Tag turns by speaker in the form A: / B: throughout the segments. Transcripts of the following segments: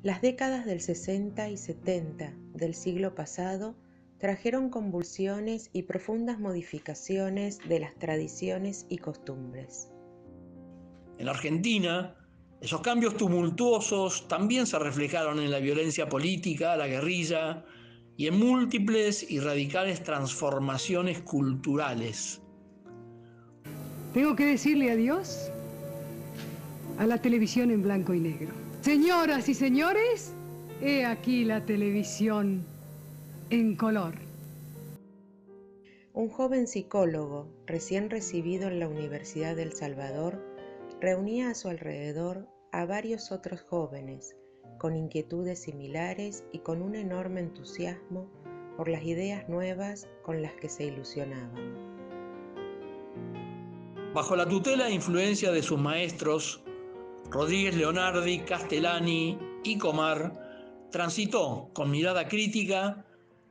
A: Las décadas del 60 y 70 del siglo pasado trajeron convulsiones y profundas modificaciones de las tradiciones y costumbres.
B: En la Argentina, esos cambios tumultuosos también se reflejaron en la violencia política, la guerrilla y en múltiples y radicales transformaciones culturales.
C: Tengo que decirle adiós a la televisión en blanco y negro. Señoras y señores, he aquí la televisión en color.
A: Un joven psicólogo, recién recibido en la Universidad de El Salvador, reunía a su alrededor a varios otros jóvenes con inquietudes similares y con un enorme entusiasmo por las ideas nuevas con las que se ilusionaban.
B: Bajo la tutela e influencia de sus maestros, Rodríguez Leonardi, Castellani y Comar, transitó con mirada crítica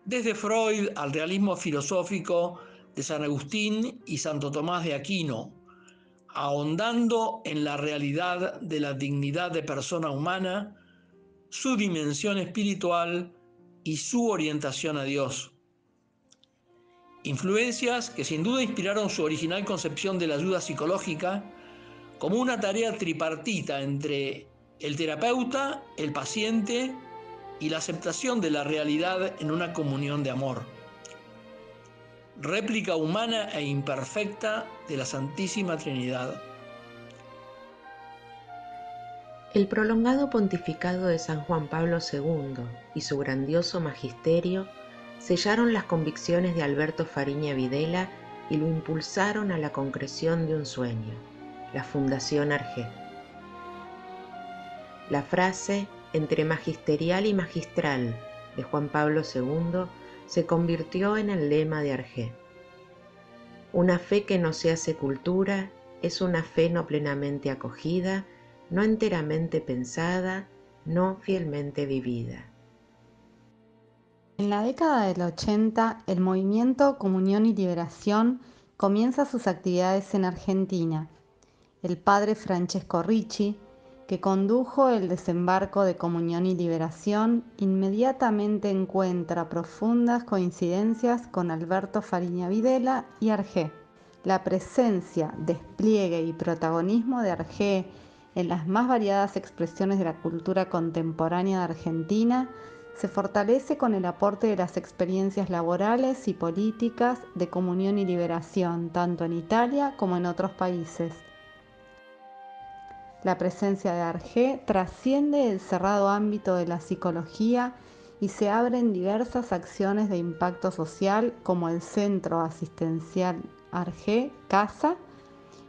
B: desde Freud al realismo filosófico de San Agustín y Santo Tomás de Aquino, ahondando en la realidad de la dignidad de persona humana, su dimensión espiritual y su orientación a Dios. Influencias que sin duda inspiraron su original concepción de la ayuda psicológica como una tarea tripartita entre el terapeuta, el paciente y la aceptación de la realidad en una comunión de amor. Réplica humana e imperfecta de la Santísima Trinidad.
A: El prolongado pontificado de San Juan Pablo II y su grandioso magisterio sellaron las convicciones de Alberto Fariña Videla y lo impulsaron a la concreción de un sueño, la Fundación Argé. La frase entre magisterial y magistral de Juan Pablo II se convirtió en el lema de Argé. Una fe que no se hace cultura es una fe no plenamente acogida, no enteramente pensada, no fielmente vivida.
D: En la década del 80, el movimiento Comunión y Liberación comienza sus actividades en Argentina. El padre Francesco Ricci, que condujo el desembarco de Comunión y Liberación, inmediatamente encuentra profundas coincidencias con Alberto Fariña Videla y Argé. La presencia, despliegue y protagonismo de Argé en las más variadas expresiones de la cultura contemporánea de Argentina se fortalece con el aporte de las experiencias laborales y políticas de Comunión y Liberación, tanto en Italia como en otros países. La presencia de Argé trasciende el cerrado ámbito de la psicología y se abren diversas acciones de impacto social como el Centro Asistencial Argé Casa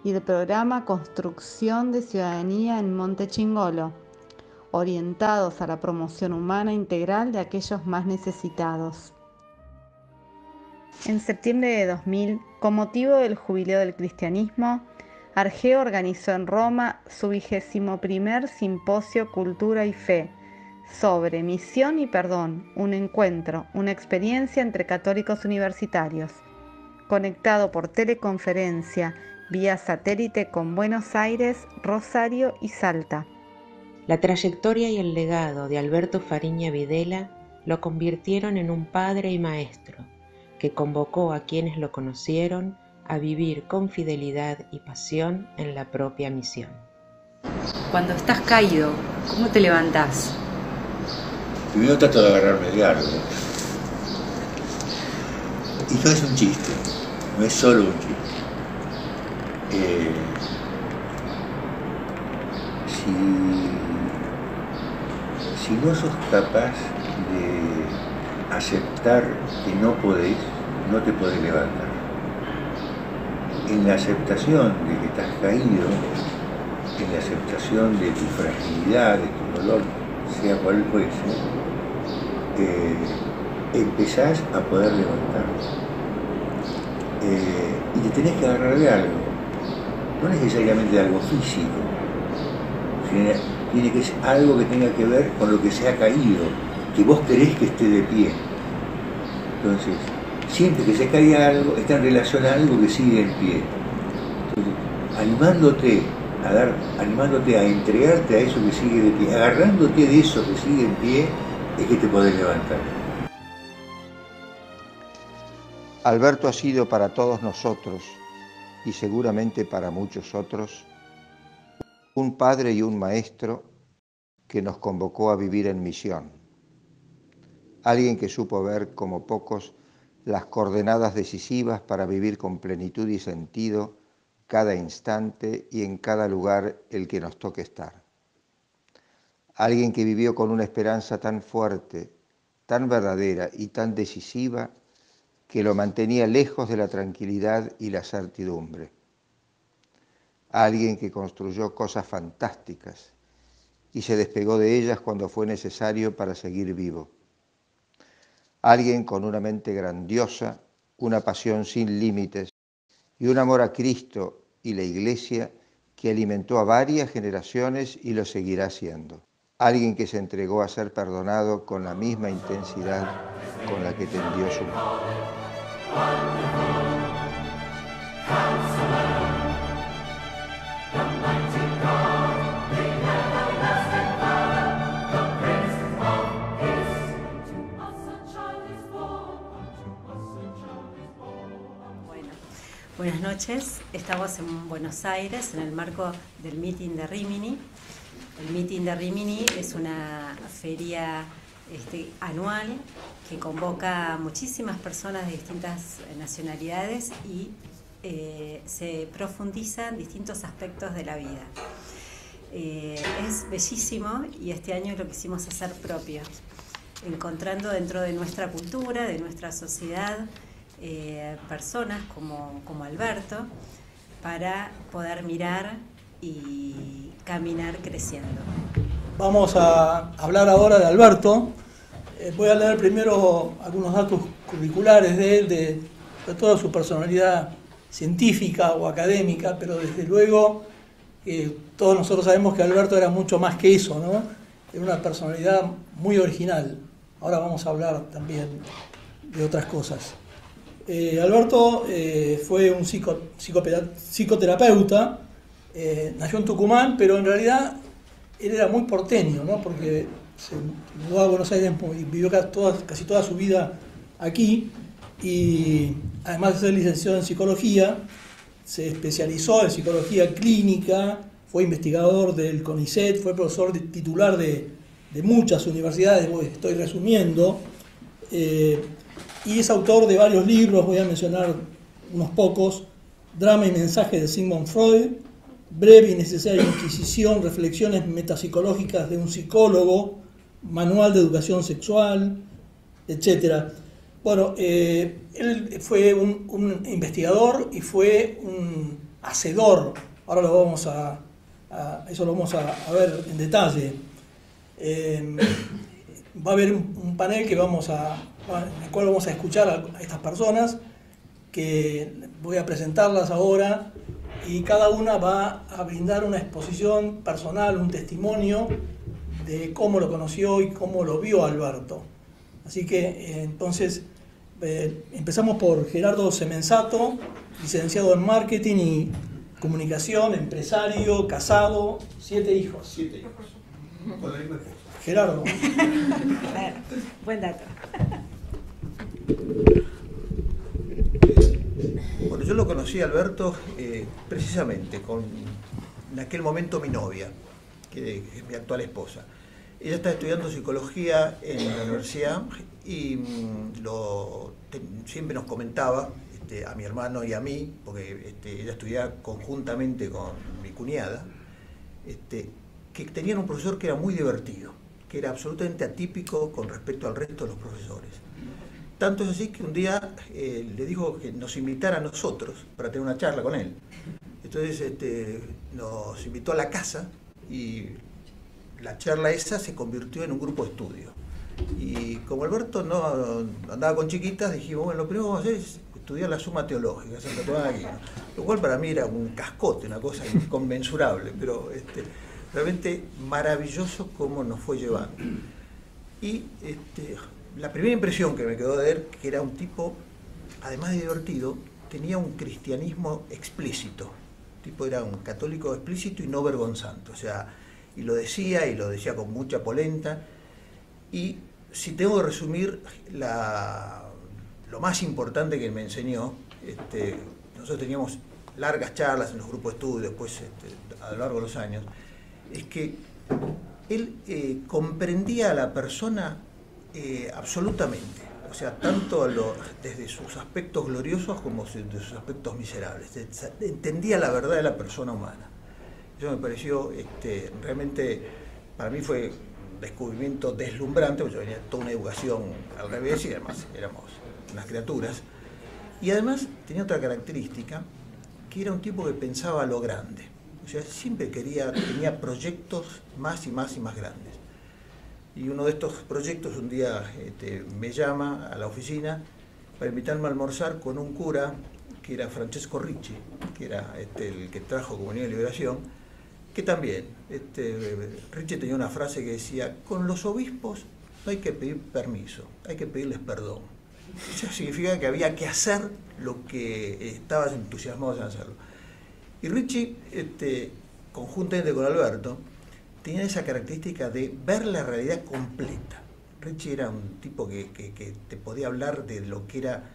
D: y el programa Construcción de Ciudadanía en Monte Chingolo, orientados a la promoción humana integral de aquellos más necesitados. En septiembre de 2000, con motivo del Jubileo del Cristianismo, Argé organizó en Roma su 21º Simposio Cultura y Fe sobre Misión y Perdón, un encuentro, una experiencia entre católicos universitarios, conectado por teleconferencia vía satélite con Buenos Aires, Rosario y Salta.
A: La trayectoria y el legado de Alberto Fariña Videla lo convirtieron en un padre y maestro que convocó a quienes lo conocieron a vivir con fidelidad y pasión en la propia misión.
E: Cuando estás caído, ¿cómo te levantás?
F: Primero trato de agarrarme de algo. Y no es un chiste, no es solo un chiste. Si no sos capaz de aceptar que no podés, no te podés levantar. En la aceptación de que estás caído, en la aceptación de tu fragilidad, de tu dolor, sea cual fuese, empezás a poder levantarte. Y te tenés que agarrar de algo, no necesariamente de algo físico, sino tiene que ser algo que tenga que ver con lo que se ha caído, que vos querés que esté de pie. Entonces, siempre que se cae algo, está en relación a algo que sigue en pie. Entonces, animándote animándote a entregarte a eso que sigue de pie, agarrándote de eso que sigue en pie, es que te podés levantar.
G: Alberto ha sido para todos nosotros, y seguramente para muchos otros, un padre y un maestro que nos convocó a vivir en misión. Alguien que supo ver como pocos las coordenadas decisivas para vivir con plenitud y sentido cada instante y en cada lugar el que nos toque estar. Alguien que vivió con una esperanza tan fuerte, tan verdadera y tan decisiva que lo mantenía lejos de la tranquilidad y la certidumbre. Alguien que construyó cosas fantásticas y se despegó de ellas cuando fue necesario para seguir vivo. Alguien con una mente grandiosa, una pasión sin límites y un amor a Cristo y la Iglesia que alimentó a varias generaciones y lo seguirá haciendo. Alguien que se entregó a ser perdonado con la misma intensidad con la que tendió su mano.
H: Buenas noches, estamos en Buenos Aires en el marco del Meeting de Rimini. El Meeting de Rimini es una feria anual que convoca a muchísimas personas de distintas nacionalidades y se profundiza en distintos aspectos de la vida. Es bellísimo y este año lo quisimos hacer propio, encontrando dentro de nuestra cultura, de nuestra sociedad, personas como Alberto para poder mirar y caminar creciendo.
B: Vamos a hablar ahora de Alberto. Voy a leer primero algunos datos curriculares de él, de toda su personalidad científica o académica, pero desde luego todos nosotros sabemos que Alberto era mucho más que eso, ¿no? Era una personalidad muy original. Ahora vamos a hablar también de otras cosas. Alberto fue un psicoterapeuta, nació en Tucumán, pero en realidad él era muy porteño, ¿no? Porque se mudó a Buenos Aires y vivió casi toda su vida aquí, y además de ser licenciado en psicología, se especializó en psicología clínica, fue investigador del CONICET, fue profesor titular de muchas universidades, estoy resumiendo, y es autor de varios libros, voy a mencionar unos pocos: Drama y mensaje de Sigmund Freud, Breve y necesaria inquisición, reflexiones metapsicológicas de un psicólogo, Manual de educación sexual, etc. Bueno, él fue un investigador y fue un hacedor. Ahora eso lo vamos a ver en detalle. Va a haber un panel en el cual vamos a escuchar a estas personas, que voy a presentarlas ahora, y cada una va a brindar una exposición personal, un testimonio de cómo lo conoció y cómo lo vio Alberto. Así que entonces empezamos por Gerardo Semenzato, licenciado en marketing y comunicación, empresario, casado, 7 hijos. 7 hijos. Con la misma esposa. Gerardo.
H: Claro, buen dato.
I: Bueno, yo lo conocí a Alberto precisamente en aquel momento mi novia, que es mi actual esposa. Ella está estudiando psicología en la universidad y siempre nos comentaba, a mi hermano y a mí, porque ella estudiaba conjuntamente con mi cuñada, que tenían un profesor que era muy divertido, que era absolutamente atípico con respecto al resto de los profesores. Tanto es así que un día le dijo que nos invitara a nosotros para tener una charla con él. Entonces nos invitó a la casa y la charla esa se convirtió en un grupo de estudio. Y como Alberto no andaba con chiquitas, dijimos, bueno, lo primero que vamos a hacer es estudiar la Suma Teológica, Santa Tomás de Aquino. Lo cual para mí era un cascote, una cosa inconmensurable, pero realmente maravilloso cómo nos fue llevando. Y la primera impresión que me quedó de él, que era un tipo, además de divertido, tenía un cristianismo explícito. tipo era un católico explícito y no vergonzante, o sea, y lo decía con mucha polenta. Y si tengo que resumir lo más importante que me enseñó, nosotros teníamos largas charlas en los grupos de estudio, después a lo largo de los años, es que él comprendía a la persona absolutamente, o sea, tanto desde sus aspectos gloriosos como desde sus aspectos miserables. Entendía la verdad de la persona humana. Eso me pareció, realmente, para mí fue un descubrimiento deslumbrante, porque yo venía toda una educación al revés y además éramos unas criaturas. Y además tenía otra característica, que era un tipo que pensaba a lo grande. O sea, siempre tenía proyectos más y más y más grandes. Y uno de estos proyectos un día me llama a la oficina para invitarme a almorzar con un cura que era Francesco Ricci, que era el que trajo Comunidad de Liberación, que también, Ricci tenía una frase que decía: con los obispos no hay que pedir permiso, hay que pedirles perdón. Eso significa que había que hacer lo que estabas entusiasmado en hacerlo. Y Ricci, conjuntamente con Alberto, tenía esa característica de ver la realidad completa. Ricci era un tipo que te podía hablar de lo que era,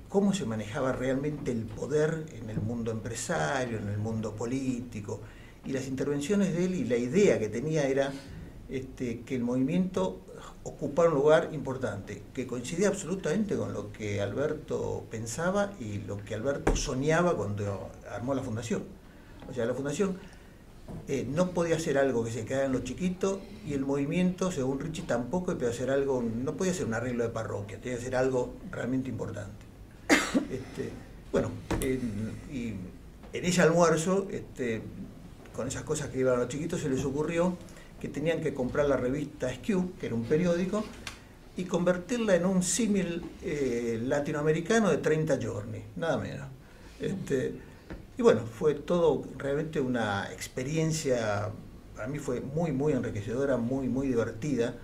I: cómo se manejaba realmente el poder en el mundo empresario, en el mundo político, y las intervenciones de él y la idea que tenía era que el movimiento ocupara un lugar importante, que coincidía absolutamente con lo que Alberto pensaba y lo que Alberto soñaba cuando armó la fundación. O sea, la fundación no podía hacer algo que se quedara en lo chiquito, y el movimiento, según Ricci, tampoco podía hacer algo, no podía ser un arreglo de parroquia, tenía que ser algo realmente importante. Bueno, y en ese almuerzo, con esas cosas que iban a los chiquitos, se les ocurrió que tenían que comprar la revista Skew, que era un periódico, y convertirla en un símil latinoamericano de 30 giorni, nada menos. Y bueno, fue todo realmente una experiencia, para mí fue muy, muy enriquecedora, muy, muy divertida.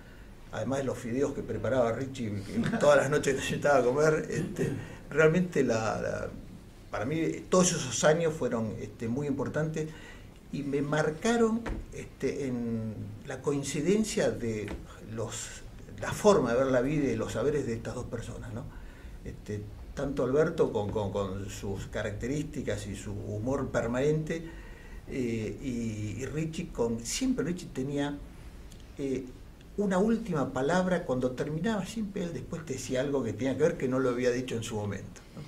I: Además de los fideos que preparaba Ricci, que todas las noches necesitaba comer, realmente para mí todos esos años fueron muy importantes y me marcaron en la coincidencia de la forma de ver la vida y los saberes de estas dos personas, ¿no? Tanto Alberto con sus características y su humor permanente, y Ricci siempre Ricci tenía una última palabra cuando terminaba, siempre él después te decía algo que tenía que ver, que no lo había dicho en su momento, ¿no?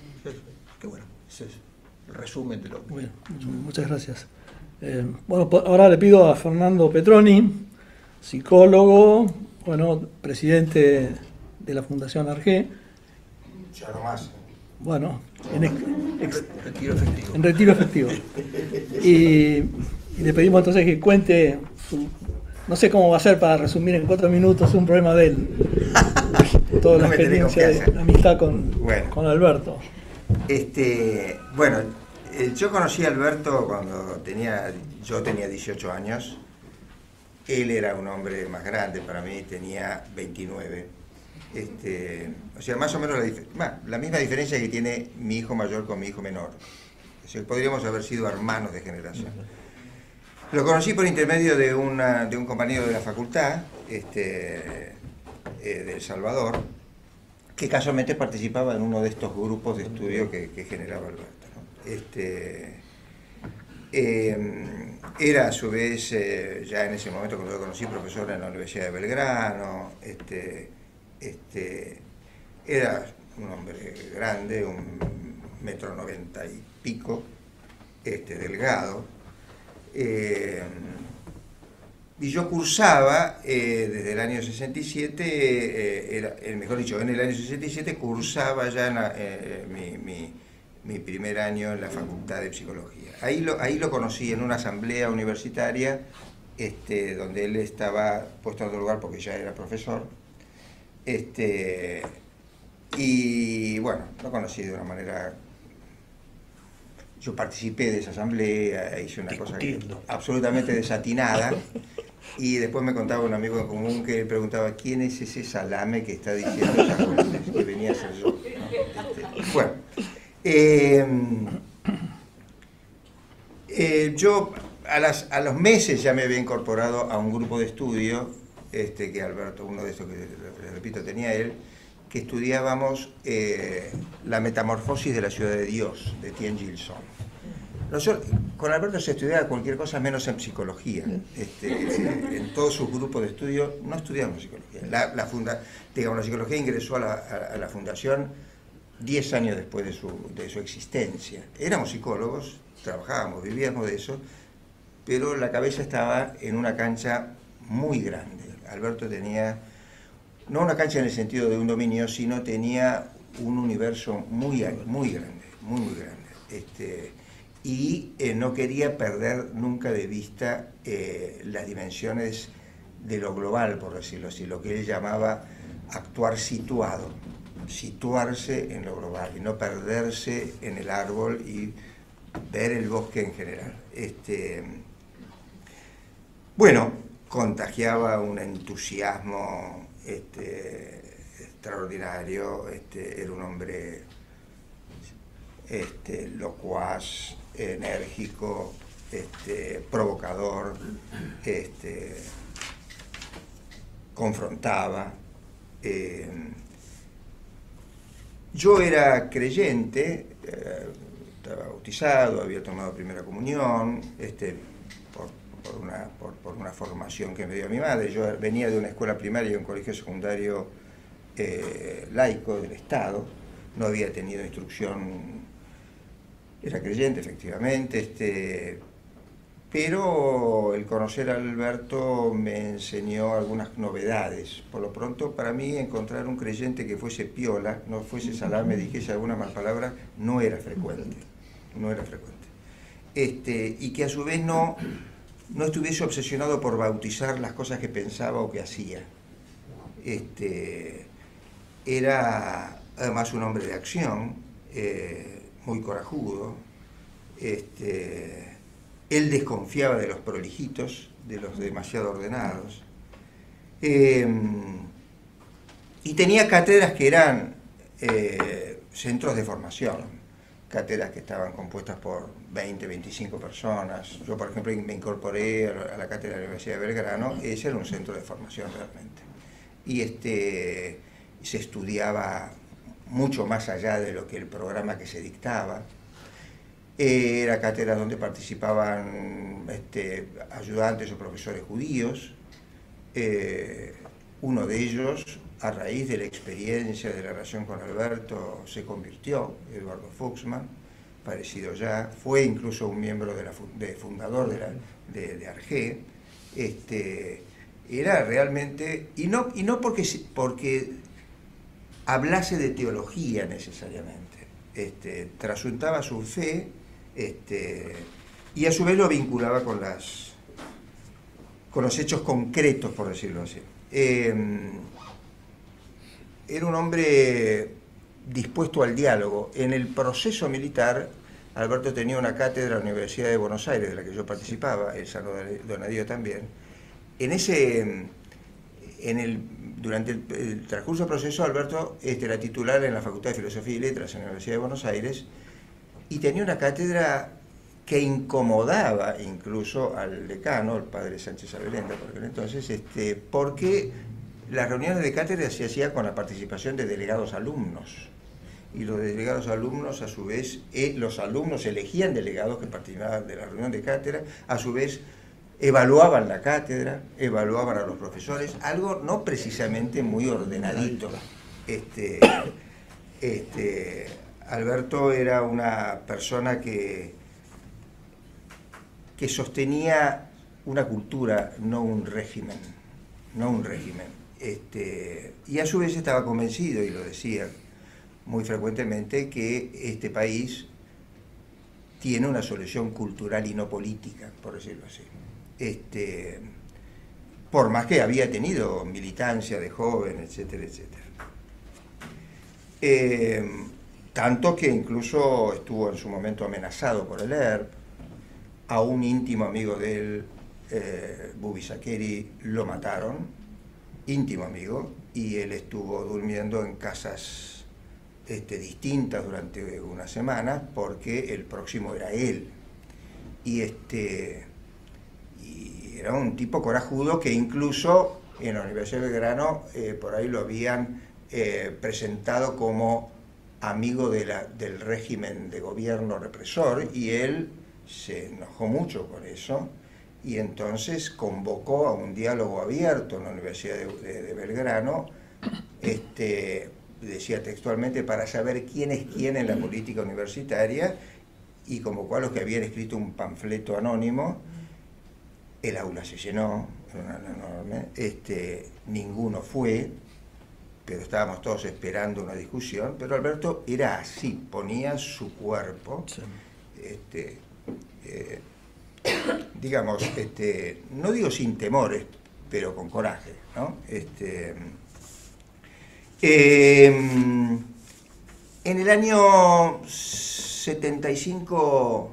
I: Que bueno, ese es el resumen de lo que...
B: Bueno, muchas gracias. Bueno, ahora le pido a Fernando Petroni, psicólogo, bueno, presidente de la Fundación Arge.
G: Ya no más.
B: Bueno,
I: retiro efectivo.
B: En retiro efectivo. Y le pedimos entonces que cuente, no sé cómo va a ser para resumir en 4 minutos un problema de él. Toda la experiencia de amistad con Alberto.
G: Bueno, yo conocí a Alberto cuando yo tenía 18 años. Él era un hombre más grande para mí, tenía 29. O sea, más o menos la misma diferencia que tiene mi hijo mayor con mi hijo menor. O sea, podríamos haber sido hermanos de generación. Lo conocí por intermedio de un compañero de la facultad, de El Salvador, que casualmente participaba en uno de estos grupos de estudio que generaba Alberto, ¿no? Era a su vez, ya en ese momento cuando lo conocí, profesor en la Universidad de Belgrano. Era un hombre grande, 1,90 y pico, delgado. Y yo cursaba desde el año 67, mejor dicho, en el año 67 cursaba ya mi primer año en la Facultad de Psicología. Ahí lo conocí en una asamblea universitaria, donde él estaba puesto en otro lugar porque ya era profesor. Y bueno, lo conocí de una manera... Yo participé de esa asamblea, hice una cosa absolutamente desatinada, y después me contaba un amigo en común que preguntaba quién es ese salame que está diciendo esas cosas, que venía a ser yo, ¿no? Bueno, Yo a los meses ya me había incorporado a un grupo de estudio, que Alberto, uno de esos que, repito, tenía él, que estudiábamos la metamorfosis de la ciudad de Dios, de Tien Gil Son. Nosotros, con Alberto se estudiaba cualquier cosa menos en psicología. En todos sus grupos de estudio no estudiamos psicología. La psicología ingresó a la fundación 10 años después de su existencia. Éramos psicólogos, trabajábamos, vivíamos de eso, pero la cabeza estaba en una cancha muy grande. Alberto tenía, no una cancha en el sentido de un dominio, sino tenía un universo muy grande, muy grande. Y no quería perder nunca de vista las dimensiones de lo global, por decirlo así, lo que él llamaba actuar situado, situarse en lo global y no perderse en el árbol y ver el bosque en general. Bueno, contagiaba un entusiasmo extraordinario, era un hombre locuaz, enérgico, provocador, confrontaba. Yo era creyente, estaba bautizado, había tomado primera comunión, por una formación que me dio mi madre. Yo venía de una escuela primaria y un colegio secundario laico del Estado, no había tenido instrucción, era creyente efectivamente, pero el conocer a Alberto me enseñó algunas novedades. Por lo pronto, para mí, encontrar un creyente que fuese piola, no fuese salame, dijese alguna mal palabra, no era frecuente. Y que a su vez no estuviese obsesionado por bautizar las cosas que pensaba o que hacía. Era además un hombre de acción, muy corajudo. Él desconfiaba de los prolijitos, de los demasiado ordenados. Y tenía cátedras que eran centros de formación, cátedras que estaban compuestas por 20, 25 personas. Yo, por ejemplo, me incorporé a la cátedra de la Universidad de Belgrano, ese era un centro de formación realmente. Y se estudiaba mucho más allá de lo que el programa que se dictaba. Era cátedra donde participaban ayudantes o profesores judíos. Uno de ellos, a raíz de la experiencia de la relación con Alberto, se convirtió, Eduardo Fuchsman, parecido ya, fue incluso un miembro fundador de Arge. Era realmente, y no porque hablase de teología necesariamente, trasuntaba su fe, y a su vez lo vinculaba con los hechos concretos, por decirlo así. Era un hombre dispuesto al diálogo. En el proceso militar, Alberto tenía una cátedra en la Universidad de Buenos Aires, de la que yo participaba, el San Donadío también. Durante el transcurso del proceso, Alberto era titular en la Facultad de Filosofía y Letras en la Universidad de Buenos Aires y tenía una cátedra que incomodaba incluso al decano, el padre Sánchez Abelenda, por aquel entonces, porque las reuniones de cátedra se hacían con la participación de delegados alumnos. Y los delegados alumnos, a su vez, los alumnos elegían delegados que participaban de la reunión de cátedra, a su vez evaluaban la cátedra, evaluaban a los profesores, algo no precisamente muy ordenadito. Alberto era una persona que sostenía una cultura, no un régimen. Y a su vez estaba convencido, y lo decía muy frecuentemente, que este país tiene una solución cultural y no política, por decirlo así. Por más que había tenido militancia de joven, etcétera, etcétera. Tanto que incluso estuvo en su momento amenazado por el ERP. A un íntimo amigo de él, Bubi Sakeri, lo mataron, íntimo amigo, y él estuvo durmiendo en casas distintas durante una semana porque el próximo era él. y era un tipo corajudo que incluso en la Universidad de Belgrano por ahí lo habían presentado como amigo del régimen de gobierno represor, y él se enojó mucho con eso y entonces convocó a un diálogo abierto en la Universidad de Belgrano, decía textualmente, para saber quién es quién en la política universitaria, y convocó a los que habían escrito un panfleto anónimo. El aula se llenó, era una enorme, ninguno fue, pero estábamos todos esperando una discusión, pero Alberto era así, ponía su cuerpo, sí. Digamos, no digo sin temores, pero con coraje, ¿no? En el año 75,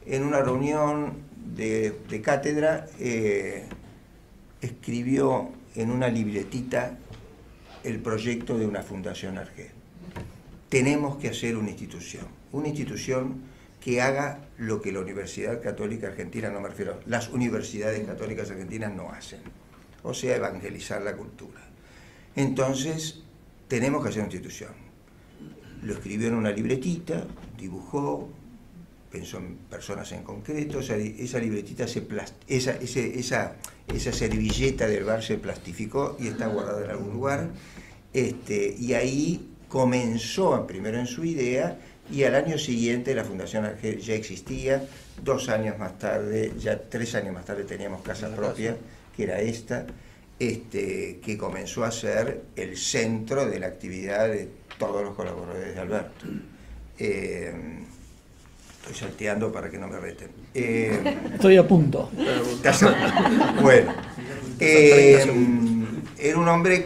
G: en una reunión de cátedra, escribió en una libretita el proyecto de una fundación ARGE. Tenemos que hacer una institución que haga lo que la Universidad Católica Argentina, no me refiero, las universidades católicas argentinas no hacen, o sea, evangelizar la cultura. Entonces, tenemos que hacer una institución. Lo escribió en una libretita, dibujó, pensó en personas en concreto, esa libretita, esa servilleta del bar se plastificó y está guardada en algún lugar, y ahí comenzó primero en su idea, y al año siguiente la Fundación ARGE ya existía. 2 años más tarde, ya 3 años más tarde, teníamos casa propia, que era esta, que comenzó a ser el centro de la actividad de todos los colaboradores de Alberto. Estoy salteando para que no me reten.
B: Estoy a punto.
G: Bueno, era un hombre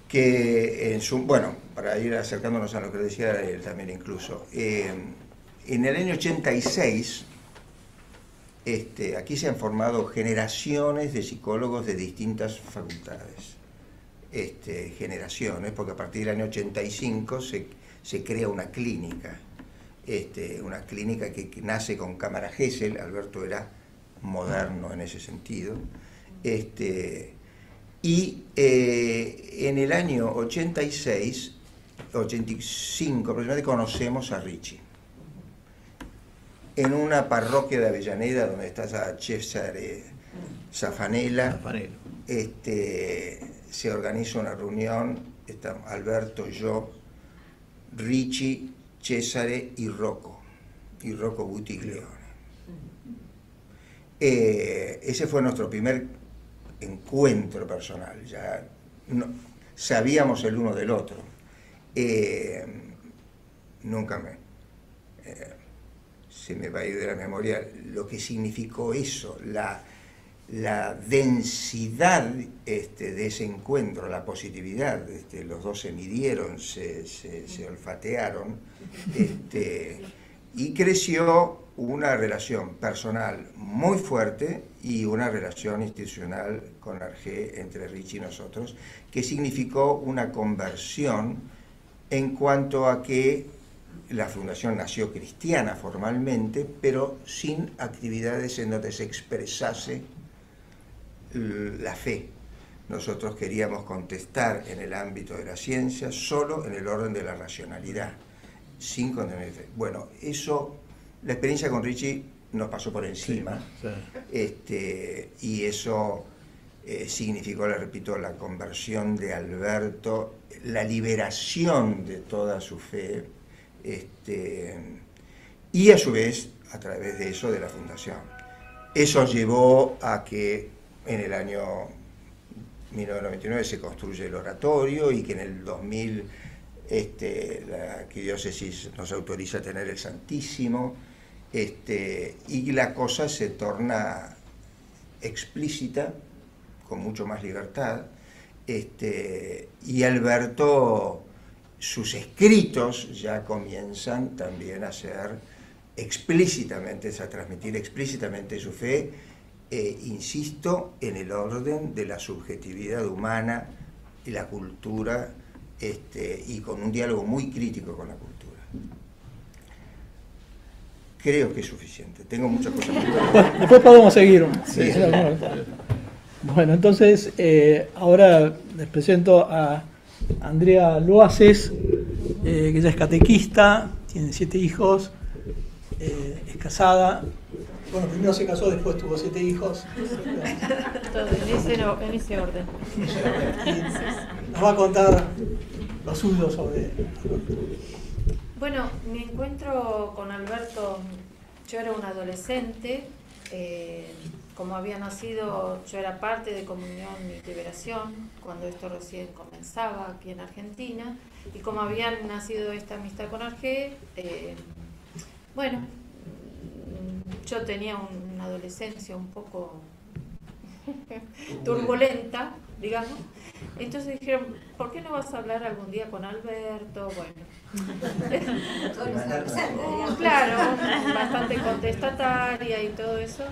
G: que en su... Bueno, para ir acercándonos a lo que decía él también incluso, en el año 86, aquí se han formado generaciones de psicólogos de distintas facultades. Generaciones, porque a partir del año 85 se crea una clínica. Una clínica que nace con cámara Gesell. Alberto era moderno en ese sentido. Y en el año 85 aproximadamente conocemos a Ricci. En una parroquia de Avellaneda, donde está Cesare Zaffanella, se organiza una reunión, está Alberto, yo, Ricci, Cesare y Rocco Buttiglione. Ese fue nuestro primer encuentro personal, ya sabíamos el uno del otro. Nunca se me va a ir de la memoria lo que significó eso, la densidad de ese encuentro, la positividad. Los dos se midieron, se olfatearon, y creció una relación personal muy fuerte y una relación institucional con ARGE entre Ricci y nosotros, que significó una conversión en cuanto a que la fundación nació cristiana formalmente, pero sin actividades en donde se expresase la fe. Nosotros queríamos contestar en el ámbito de la ciencia solo en el orden de la racionalidad, sin contener fe. Bueno, eso, la experiencia con Ricci nos pasó por encima, y eso significó, le repito, la conversión de Alberto, la liberación de toda su fe, y a su vez, a través de eso, de la fundación. Eso llevó a que en el año 1999 se construye el oratorio, y que en el 2000 la arquidiócesis nos autoriza a tener el Santísimo, y la cosa se torna explícita, con mucho más libertad, y Alberto, sus escritos ya comienzan también a ser explícitamente, a transmitir explícitamente su fe, insisto, en el orden de la subjetividad humana y la cultura, y con un diálogo muy crítico con la cultura.
F: creo que es suficiente. Tengo muchas cosas que decir.
B: Bueno, después podemos seguir.
F: Sí.
B: Bueno, entonces ahora les presento a Andrea Loaces, que ella es catequista, tiene 7 hijos, es casada. Bueno, primero se casó, después tuvo 7 hijos.
J: Todo en ese orden.
B: Y nos va a contar lo suyo sobre...
J: Bueno, mi encuentro con Alberto, yo era un adolescente, como había nacido, yo era parte de Comunión y Liberación, cuando esto recién comenzaba aquí en Argentina, y como había nacido esta amistad con Arge, bueno, yo tenía una adolescencia un poco turbulenta, digamos. Entonces dijeron, ¿por qué no vas a hablar algún día con Alberto? Bueno, claro, bastante contestataria y todo eso.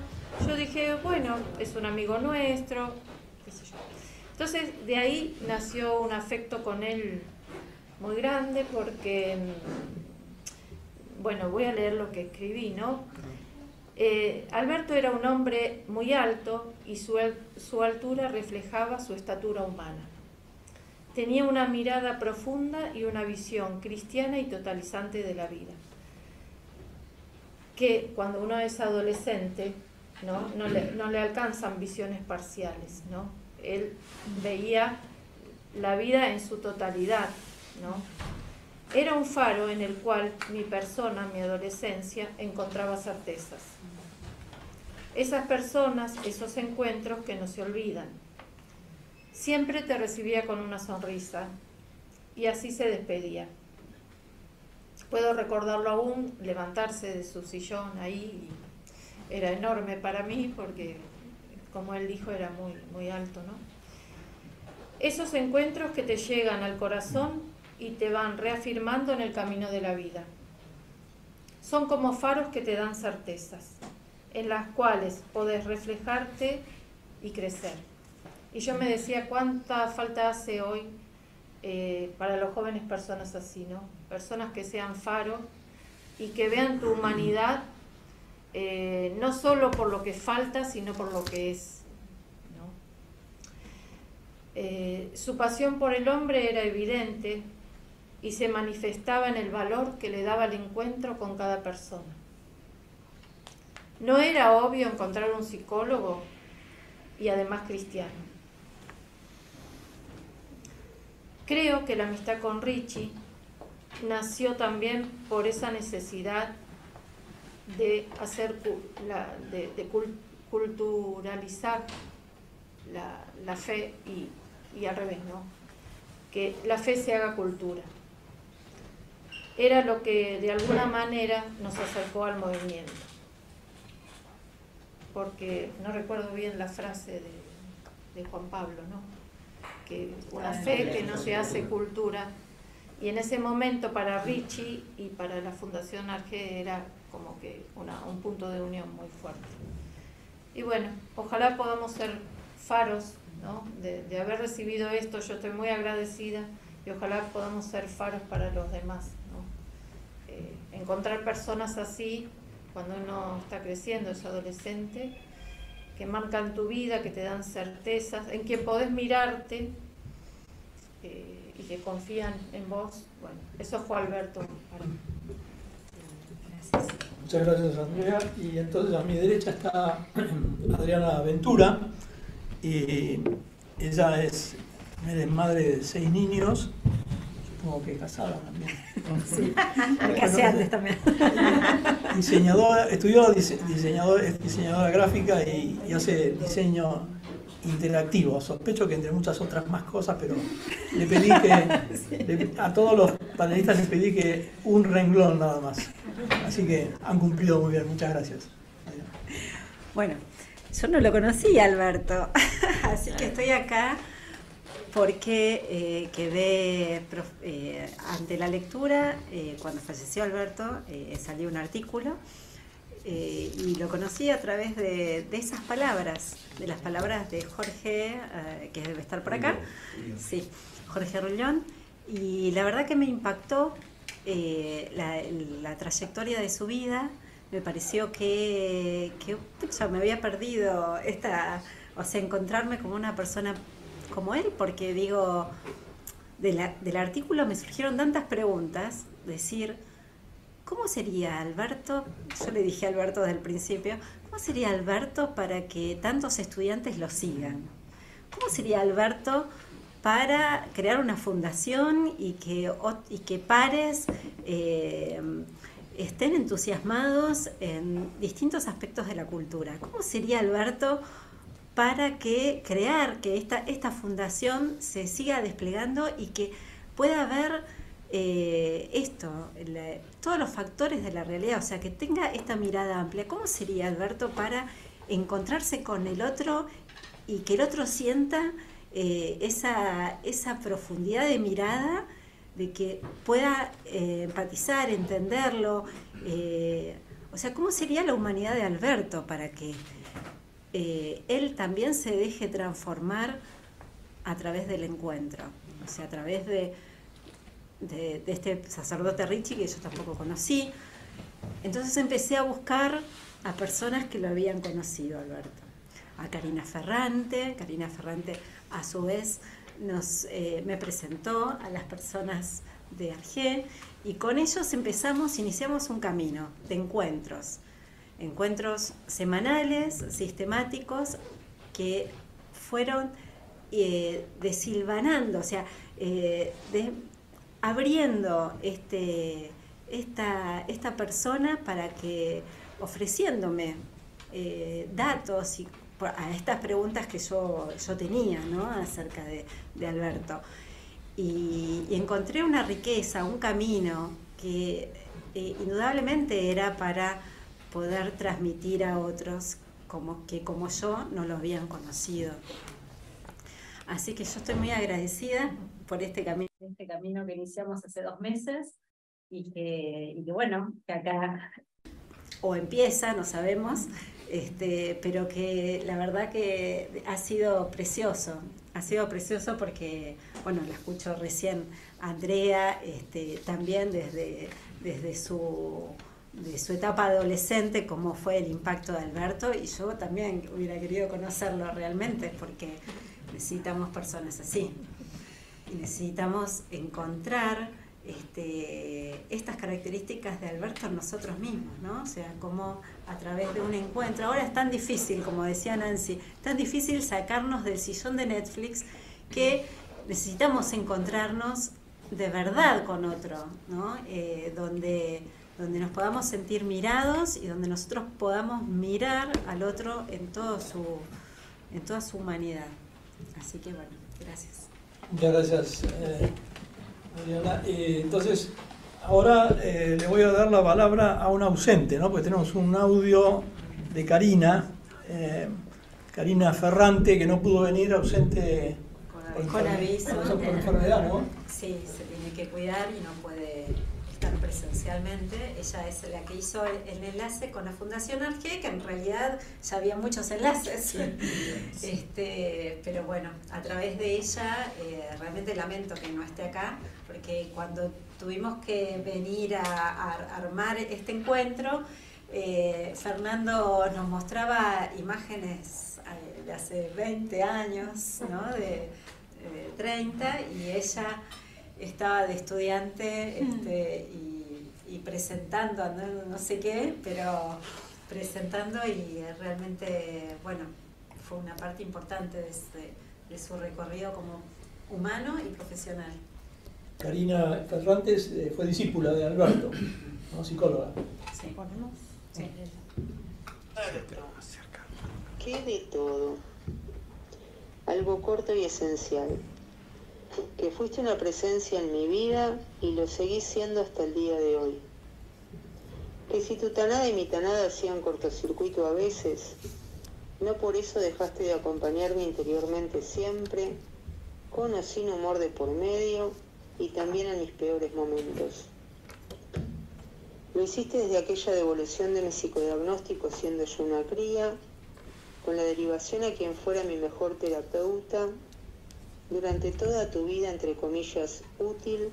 J: Yo dije, bueno, es un amigo nuestro, qué sé yo. Entonces de ahí nació un afecto con él muy grande porque, bueno, voy a leer lo que escribí, ¿no? Alberto era un hombre muy alto y su altura reflejaba su estatura humana. Tenía una mirada profunda y una visión cristiana y totalizante de la vida. Que cuando uno es adolescente, no le alcanzan visiones parciales, ¿no? Él veía la vida en su totalidad, ¿no? Era un faro en el cual mi persona, mi adolescencia, encontraba certezas. Esas personas, esos encuentros que no se olvidan. Siempre te recibía con una sonrisa y así se despedía. Puedo recordarlo aún, levantarse de su sillón ahí, era enorme para mí porque, como él dijo, era muy, muy alto, ¿no? Esos encuentros que te llegan al corazón y te van reafirmando en el camino de la vida. Son como faros que te dan certezas, en las cuales podés reflejarte y crecer. Y yo me decía, ¿cuánta falta hace hoy para los jóvenes personas así, ¿no? Personas que sean faro y que vean tu humanidad no solo por lo que falta, sino por lo que es, ¿no? Su pasión por el hombre era evidente y se manifestaba en el valor que le daba el encuentro con cada persona. No era obvio encontrar un psicólogo y además cristiano. Creo que la amistad con Richie nació también por esa necesidad de hacer culturalizar la fe y al revés, ¿no? Que la fe se haga cultura. Era lo que de alguna manera nos acercó al movimiento. Porque no recuerdo bien la frase de Juan Pablo, ¿no? Que una fe que no se hace cultura. Y en ese momento para Richie y para la Fundación Arge era como que un punto de unión muy fuerte. Y bueno, ojalá podamos ser faros, ¿no? de haber recibido esto. Yo estoy muy agradecida y ojalá podamos ser faros para los demás, ¿no? Encontrar personas así cuando uno está creciendo, es adolescente, que marcan tu vida, que te dan certezas, en quien podés mirarte y que confían en vos. Bueno, eso fue Alberto para mí.
B: Gracias. Muchas gracias, Andrea. Y entonces a mi derecha está Adriana Ventura. Y ella es madre de 6 niños, supongo que casada también.
H: Sí, me casé antes también.
B: Diseñadora, estudió es diseñadora gráfica y hace diseño interactivo. Sospecho que entre muchas otras más cosas, pero le pedí que a todos los panelistas les pedí que un renglón nada más. Así que han cumplido muy bien. Muchas gracias.
H: Bueno, yo no lo conocía, Alberto, así que estoy acá porque quedé ante la lectura, cuando falleció Alberto, salió un artículo y lo conocí a través de esas palabras, de las palabras de Jorge, que debe estar por acá, sí, Jorge Rullón, y la verdad que me impactó la trayectoria de su vida, me pareció que pucha, me había perdido encontrarme como una persona como él, porque digo, del artículo me surgieron tantas preguntas, decir, ¿cómo sería Alberto? Yo le dije a Alberto desde el principio, ¿cómo sería Alberto para que tantos estudiantes lo sigan? ¿Cómo sería Alberto para crear una fundación y que pares estén entusiasmados en distintos aspectos de la cultura? ¿Cómo sería Alberto para crear que esta fundación se siga desplegando y que pueda haber todos los factores de la realidad, o sea, que tenga esta mirada amplia? ¿Cómo sería Alberto para encontrarse con el otro y que el otro sienta esa profundidad de mirada, de que pueda empatizar, entenderlo? O sea, ¿cómo sería la humanidad de Alberto para que él también se deje transformar a través del encuentro? O sea, a través de este sacerdote Ricci, que yo tampoco conocí. Entonces empecé a buscar a personas que lo habían conocido, Alberto. A Karina Ferrante a su vez me presentó a las personas de Argé, y con ellos iniciamos un camino de encuentros semanales, sistemáticos, que fueron desilvanando, o sea, abriendo esta persona para que, ofreciéndome datos y a estas preguntas que yo tenía, ¿no?, acerca de Alberto. Y encontré una riqueza, un camino que indudablemente era para poder transmitir a otros como yo no lo habían conocido. Así que yo estoy muy agradecida por este camino que iniciamos hace 2 meses y que bueno, que acá o empieza, no sabemos, pero que la verdad que ha sido precioso porque, bueno, la escucho recién a Andrea, también desde su etapa adolescente, cómo fue el impacto de Alberto, y yo también hubiera querido conocerlo realmente, porque necesitamos personas así, y necesitamos encontrar estas características de Alberto en nosotros mismos, ¿no? O sea, como a través de un encuentro. Ahora es tan difícil, como decía Nancy, tan difícil sacarnos del sillón de Netflix, que necesitamos encontrarnos de verdad con otro, ¿no? Donde nos podamos sentir mirados y donde nosotros podamos mirar al otro en toda su humanidad. Así que bueno, gracias.
B: Muchas gracias, Adriana. Entonces, ahora le voy a dar la palabra a un ausente, ¿no? Porque tenemos un audio de Karina Ferrante, que no pudo venir, ausente
H: con aviso.
B: Por enfermedad, ¿no?
H: Sí, se tiene que cuidar y no puede estar presencialmente. Ella es la que hizo el enlace con la Fundación Argé, que en realidad ya había muchos enlaces. Sí. Pero bueno, a través de ella, realmente lamento que no esté acá, porque cuando tuvimos que venir a armar este encuentro, Fernando nos mostraba imágenes de hace 20 años, ¿no? de 30, y ella estaba de estudiante y presentando, no sé qué, pero presentando, y realmente, bueno, fue una parte importante de su recorrido como humano y profesional.
B: Karina Ferrantes fue discípula de Alberto, ¿no? Psicóloga.
H: Sí. ¿Ponemos? Sí.
K: ¿Qué de todo? Algo corto y esencial. Que fuiste una presencia en mi vida y lo seguís siendo hasta el día de hoy. Que si tu tanada y mi tanada hacían cortocircuito a veces, no por eso dejaste de acompañarme interiormente siempre, con o sin humor de por medio, y también en mis peores momentos. Lo hiciste desde aquella devolución de mi psicodiagnóstico siendo yo una cría, con la derivación a quien fuera mi mejor terapeuta, durante toda tu vida, entre comillas, útil,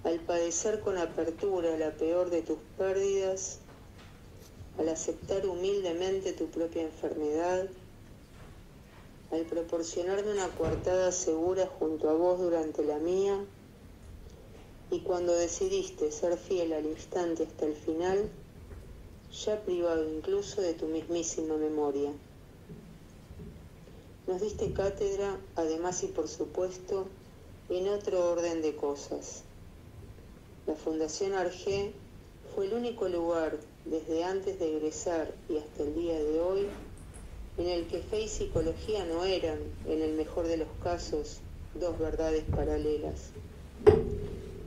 K: al padecer con apertura la peor de tus pérdidas, al aceptar humildemente tu propia enfermedad, al proporcionarme una coartada segura junto a vos durante la mía, y cuando decidiste ser fiel al instante hasta el final, ya privado incluso de tu mismísima memoria. Nos diste cátedra, además y por supuesto, en otro orden de cosas. La Fundación Argé fue el único lugar, desde antes de egresar y hasta el día de hoy, en el que fe y psicología no eran, en el mejor de los casos, dos verdades paralelas.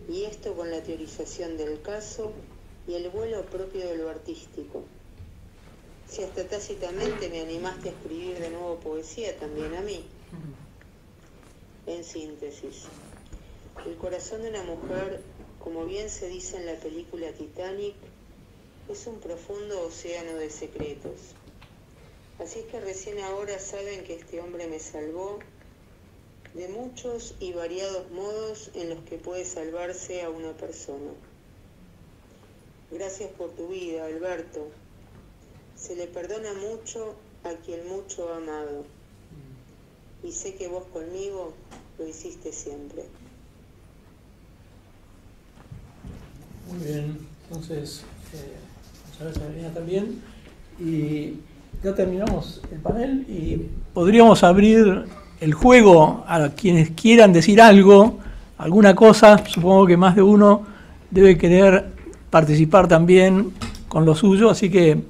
K: Y esto con la teorización del caso y el vuelo propio de lo artístico. Si hasta tácitamente me animaste a escribir de nuevo poesía, también a mí. En síntesis, el corazón de una mujer, como bien se dice en la película Titanic, es un profundo océano de secretos. Así es que recién ahora saben que este hombre me salvó de muchos y variados modos en los que puede salvarse a una persona. Gracias por tu vida, Alberto. Se le perdona mucho a quien mucho ha amado. Y sé que vos conmigo lo hiciste siempre.
B: Muy bien, entonces, muchas gracias, Evelina, también. Y ya terminamos el panel y podríamos abrir el juego a quienes quieran decir algo, alguna cosa. Supongo que más de uno debe querer participar también con lo suyo, así que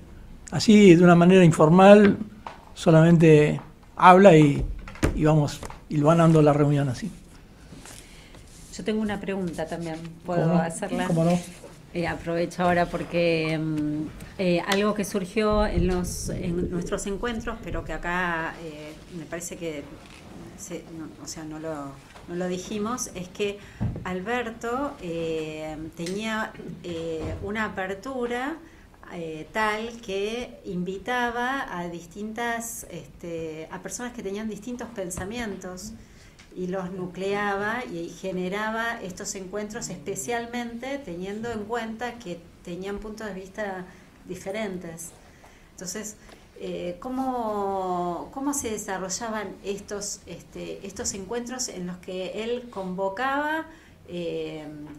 B: así de una manera informal solamente habla y vamos hilvanando la reunión así.
H: Yo tengo una pregunta también, ¿puedo hacerla?
B: ¿Cómo no?
H: Aprovecho ahora porque algo que surgió en nuestros encuentros, pero que acá me parece que no lo dijimos, es que Alberto tenía una apertura tal que invitaba a distintas a personas que tenían distintos pensamientos y los nucleaba y generaba estos encuentros, especialmente teniendo en cuenta que tenían puntos de vista diferentes. Entonces, ¿cómo se desarrollaban estos encuentros en los que él convocaba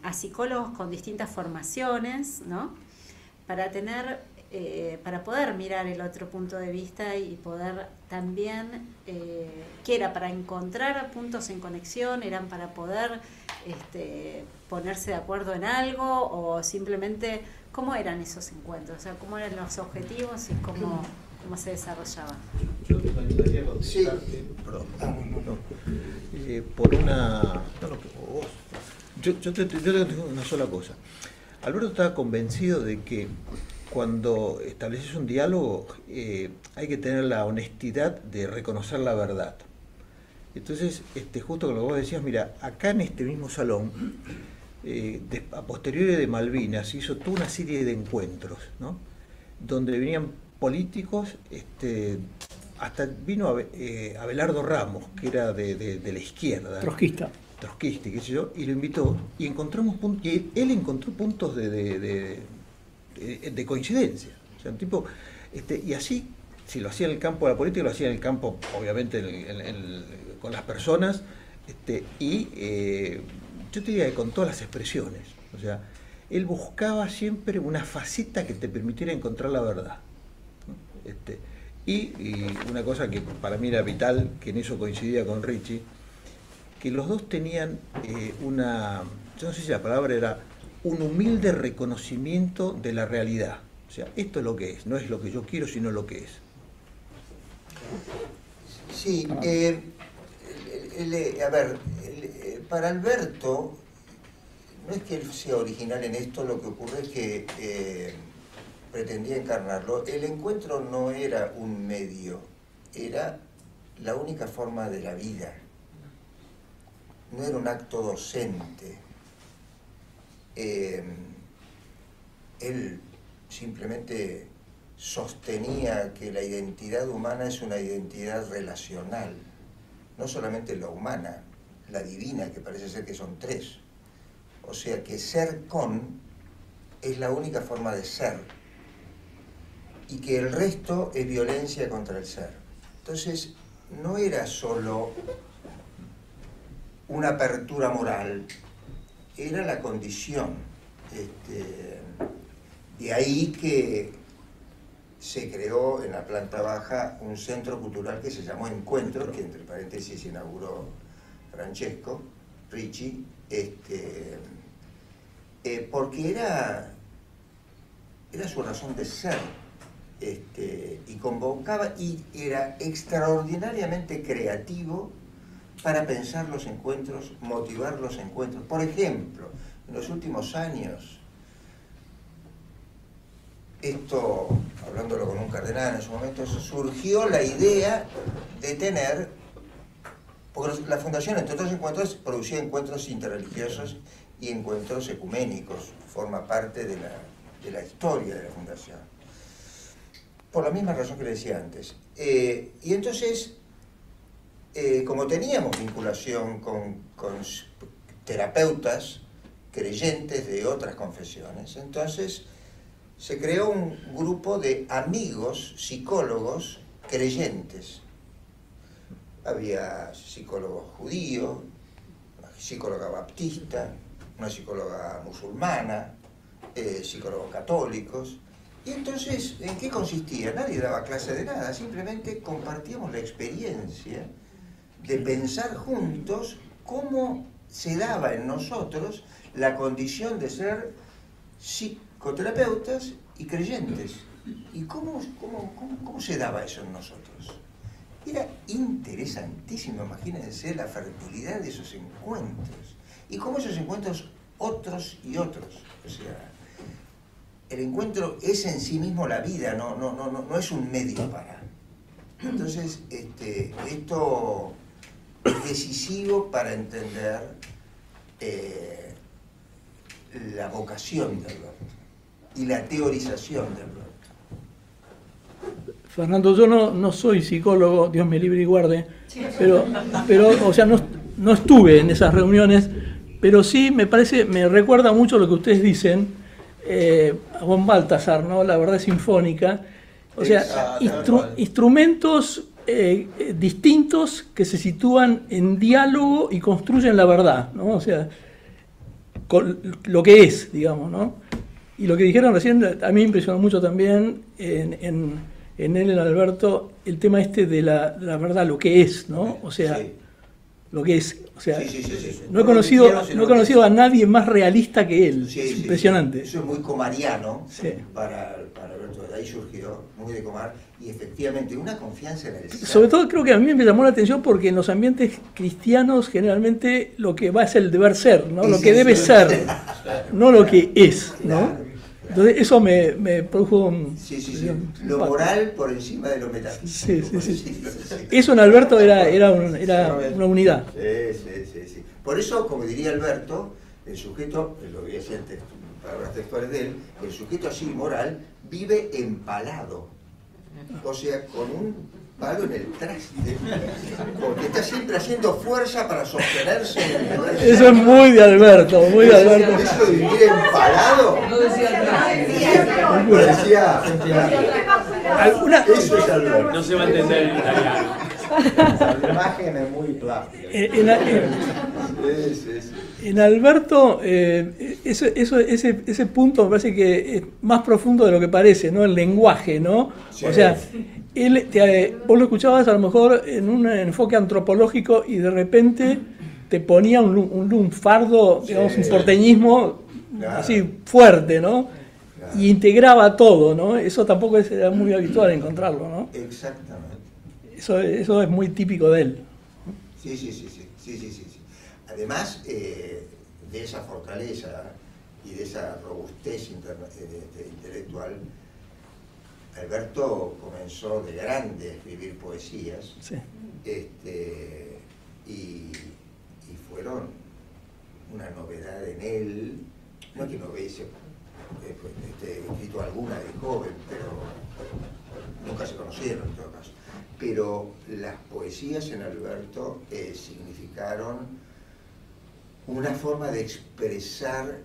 H: a psicólogos con distintas formaciones, ¿no? Para poder mirar el otro punto de vista y poder también, que era para encontrar puntos en conexión, eran para poder ponerse de acuerdo en algo, o simplemente cómo eran esos encuentros, o sea, cómo eran los objetivos y cómo se desarrollaban.
I: Yo te ayudaría a contestarte, perdón, por una... Yo te digo una sola cosa. Alberto estaba convencido de que cuando estableces un diálogo hay que tener la honestidad de reconocer la verdad. Entonces, justo con lo que vos decías, mira, acá en este mismo salón, a posteriori de Malvinas, hizo toda una serie de encuentros, ¿no? Donde venían políticos, hasta vino Abelardo Ramos, que era de la izquierda.
B: Trotskista,
I: qué sé yo, y lo invitó, y encontramos y él encontró puntos de coincidencia. O sea, un tipo, y así, si lo hacía en el campo de la política, lo hacía en el campo, obviamente, con las personas, yo te diría que con todas las expresiones. O sea, él buscaba siempre una faceta que te permitiera encontrar la verdad, ¿no? Y una cosa que para mí era vital, que en eso coincidía con Richie, que los dos tenían yo no sé si la palabra era un humilde reconocimiento de la realidad. O sea, esto es lo que es, no es lo que yo quiero, sino lo que es.
G: Sí, para Alberto, no es que él sea original en esto, lo que ocurre es que pretendía encarnarlo. El encuentro no era un medio, era la única forma de la vida. No era un acto docente. Él simplemente sostenía que la identidad humana es una identidad relacional, no solamente la humana, la divina, que parece ser que son tres. O sea que ser con es la única forma de ser. y que el resto es violencia contra el ser. Entonces, no era solo una apertura moral, era la condición. De ahí que se creó en la planta baja un centro cultural que se llamó Encuentros, que entre paréntesis inauguró Francesco Ricci, porque era su razón de ser, y convocaba, y era extraordinariamente creativo para pensar los encuentros, motivar los encuentros. Por ejemplo, en los últimos años, esto, hablándolo con un cardenal en su momento, surgió la idea de tener, porque la Fundación, entre otros encuentros, producía encuentros interreligiosos y encuentros ecuménicos, forma parte de la historia de la Fundación, por la misma razón que le decía antes. Y entonces, como teníamos vinculación con terapeutas creyentes de otras confesiones, entonces se creó un grupo de amigos psicólogos creyentes. Había psicólogos judíos, una psicóloga baptista, una psicóloga musulmana, psicólogos católicos. Y entonces, ¿en qué consistía? Nadie daba clase de nada, simplemente compartíamos la experiencia de pensar juntos cómo se daba en nosotros la condición de ser psicoterapeutas y creyentes. ¿Y cómo se daba eso en nosotros? Era interesantísimo, imagínense la fertilidad de esos encuentros. Y cómo esos encuentros, otros y otros. O sea, el encuentro es en sí mismo la vida, no es un medio para. Entonces, esto es decisivo para entender la vocación de Alberto y la teorización de Alberto.
B: Fernando, yo no soy psicólogo, Dios me libre y guarde, pero o sea, no estuve en esas reuniones, pero sí me recuerda mucho lo que ustedes dicen, a von Balthasar, ¿no? La verdad sinfónica, o sea, instrumentos distintos que se sitúan en diálogo y construyen la verdad, ¿no? O sea, con lo que es, digamos, ¿no? Y lo que dijeron recién a mí me impresionó mucho también en él, en Alberto, el tema de la verdad, lo que es, ¿no? O sea, sí. Lo que es, o sea, sí. No he conocido a nadie más realista que él, es impresionante.
G: Eso es muy comariano, para Alberto, de ahí surgió, muy de Comar, y efectivamente una confianza en el ser.
B: Sobre todo creo que a mí me llamó la atención porque en los ambientes cristianos generalmente lo que va es el deber ser, ¿no? Lo que debe ser, no lo que es, ¿no? Entonces eso me produjo un...
G: Lo moral por encima de lo metafísico.
B: Sí. Eso en Alberto era una unidad.
G: Sí. Por eso, como diría Alberto, el sujeto, lo voy a decir en palabras textuales de él, el sujeto así moral vive empalado. O sea, con un palo en el traste, porque está siempre haciendo fuerza para sostenerse en el lugar.
B: Eso es muy de Alberto, muy de Alberto.
G: Eso de vivir empalado.
L: No decía
G: Eso es Alberto.
L: No se va a entender en italiano.
M: La imagen es muy plástica.
B: En Alberto, ese punto me parece que es más profundo de lo que parece, ¿no? El lenguaje, ¿no? Sí. O sea, vos lo escuchabas a lo mejor en un enfoque antropológico y de repente te ponía un lunfardo, digamos, un porteñismo así fuerte, ¿no? Claro. Y integraba todo, ¿no? Eso tampoco era muy habitual encontrarlo, ¿no?
G: Exactamente.
B: Eso es muy típico de él.
G: Sí. Además de esa fortaleza y de esa robustez intelectual, Alberto comenzó de grande a escribir poesías, y fueron una novedad en él. No que no hubiese escrito alguna de joven, pero nunca se conocieron en todo caso. Pero las poesías en Alberto significaron una forma de expresar